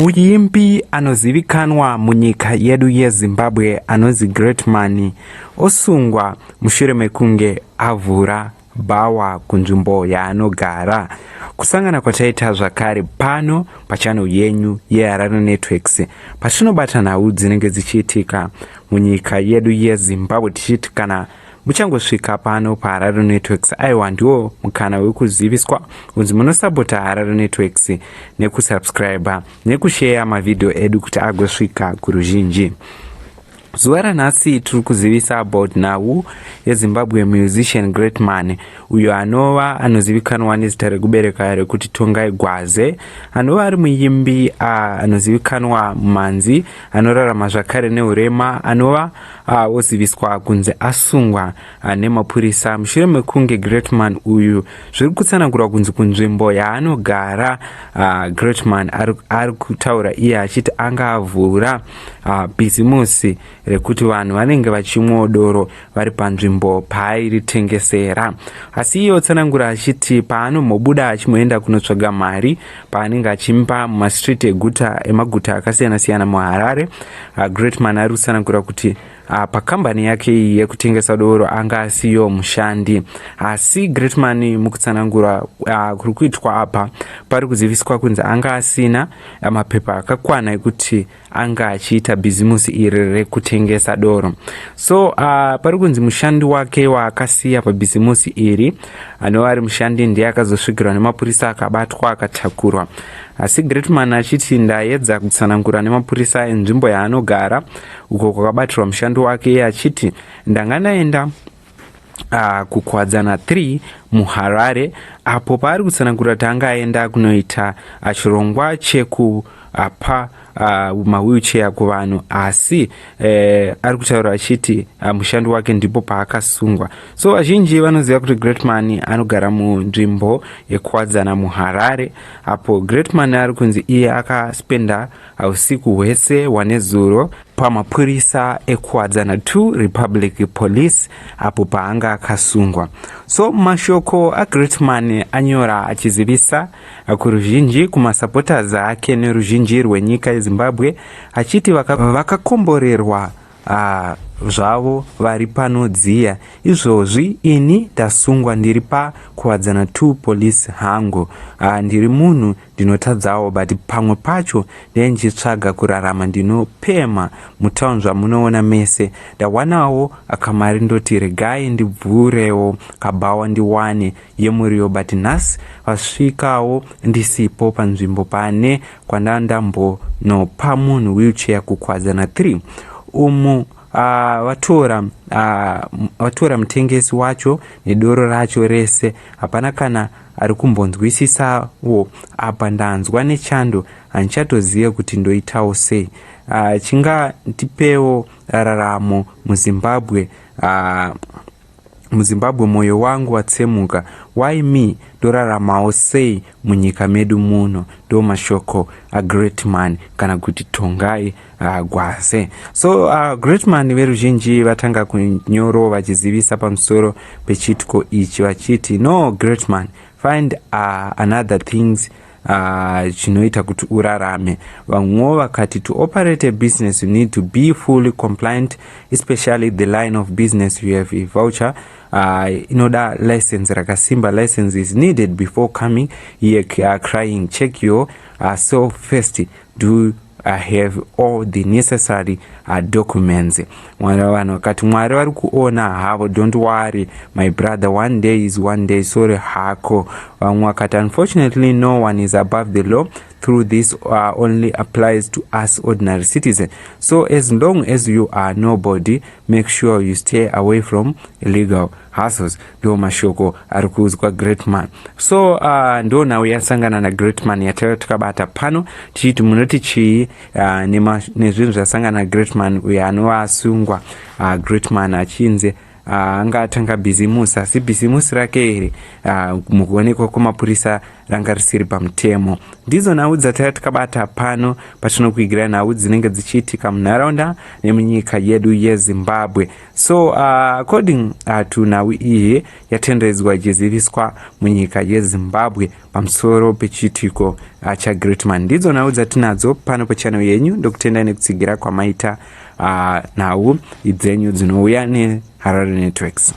Muimbi anozivikanwa munyika yedu yeZimbabwe anonzi Greatman osungwa mushure mekunge avhura Bhawa kunzvimbo yaanogara. Kusangana kwataita zvakare pano pachannel yenyu yeHarare Networks patinobata nhau dzinenge dzichiitika munyika yedu yeZimbabwe, tichiti kana muchangosvika pano paHarare Networks aiwa ndiwo mukana wekuziviswa kunzi munosapota Harare Networks nekusubscribe nekushare mavideo edu kuti agosvika kuruzhinji. Zuva ranhasi tiri kuzivisa about nhau yeZimbabwe musician Greatman, uyo anozivikanwa nezita rekubereka rekuti Tongai Gwaze, anova ari muimbi anozivikanwa mumanzi, anorarama zvakare neurema, anova oziviswa kunze asungwa neMapurisa mushure mekunge Greatman uyu zviri kutsanangurwa kunzi kunzvimbo yaanogara. Greatman ari kutaura iye achiti anga avhura bhizimusi rekuti vanhu vanenge vachimwa doro vari panzvimbo paairitengesera. Asi iye otsanangura achiti paanomobuda achimoenda kunotsvaga mari paanenge achimba mumastreet emaguta akasiyana-siyana muHarare, Greatman ari kutsanangura kuti pakambani yake iyi yekutengesa doro anga asiyo mushandi. Asi Greatman mukutsanangura kuri kuitwa apa pari kuziviswa kunzi anga asina mapepa akakwana ekuti anga achiita bhizimusi iri rekutengesa doro. So pari kunzi mushandi wake waakasiya pabhizimusi iri, anova ari mushandi, ndiye akazosvikirwa neMapurisa akabatwa akatakurwa. Asi Greatman achiti ndaedza kutsanangura neMapurisa enzvimbo yaanogara uko kwakabatirwa mushandi wake, iye achiti ndanga ndaenda kukwadzana 3 muHarare apo paari kutsanangura tanga aenda kunoita chirongwa chekupa mawheelchair kuvanhu. Asi ari kutaura achiti mushandi wake ndipo paakasungwa. So vazhinji vanoziva kuti Greatman anogara munzvimbo yekukwadzana muHarare, apo Greatman ari kunzi iye akaspenda usiku hwese wanezuro paMapurisa ekuwadzana 2 Republic Police apo paanga akasungwa. So mashoko aGreatman anyora achizivisa kuruzhinji, kumasupporters ake neruzhinji rwenyika yeZimbabwe, achiti vakakomborerwa zvavo vari panodziya. Izvozvi ini ndasungwa ndiri pakuwadzana 2 Police hangu, ndiri munhu ndinotadzawo, but pamwe pacho ndenjitsvaga kurarama ndinopema mutauni zvamunoona mese. Ndawanawo akamari ndoti regai ndibvurewo kaBhawa ndiwane yemuriyo, but nhasi vasvikawo ndisipo panzvimbo pane kwandandambonopa munhu wheelchair kukwadzana 3 umu. Vatora mutengesi wacho nedoro racho rese, hapana kana ari kumbonzwisisawo. Apa ndanzwa nechando handichatoziva kuti ndoitawo sei. Chingandipewo raramo muZimbabwe, mwoyo wangu watsemuka. Why me? Ndoraramawo sei munyika medu muno? Ndo mashoko aGreatman kana kuti Tongai Gwaze. So Greatman veruzhinji vatanga kunyoro vachizivisa pamusoro pechitiko ichi vachiti no Greatman, find another things chinoita kuti urarame. Vamwe vakati to operate a business you need to be fully compliant, especially the line of business you have a voucher. Inoda license rakasimba. License is needed before coming here crying. Check your self first. Do have all the necessary documents. Vanhu vakati Mwari vari kuona havo, don't worry my brother, one day is one day, sorry hako. Vamwe vakati unfortunately no one is above the law, through this only applies to us ordinary citizens. So as long as you are nobody, make sure you stay away from illegal hustles. Ndo mashoko ari kuzwa Greatman. So ndo nhau yasangana na Greatman yatakabata pano, tichiti munoti chii nezvinhu zvasangana na Greatman uyo anova asungwa. Greatman achinze anga atanga bhizimusi, asi bhizimusi rake iri mukuonekwa kwamapurisa ranga risiri pamutemo. Ndizo nhau dzatanga takabata pano patinokuigira nhau dzinenge dzichiitika munharaunda nemunyika yedu yeZimbabwe. So according to nhau iyi yatenderedzwa ichiziviswa munyika yeZimbabwe pamusoro pechiitiko chaGreatman. Ndidzo nhau dzatinadzo pano pachannel yenyu. Ndokutendai nekutsigira kwamaita nhau idzenyu dzinouya neHarare Networks.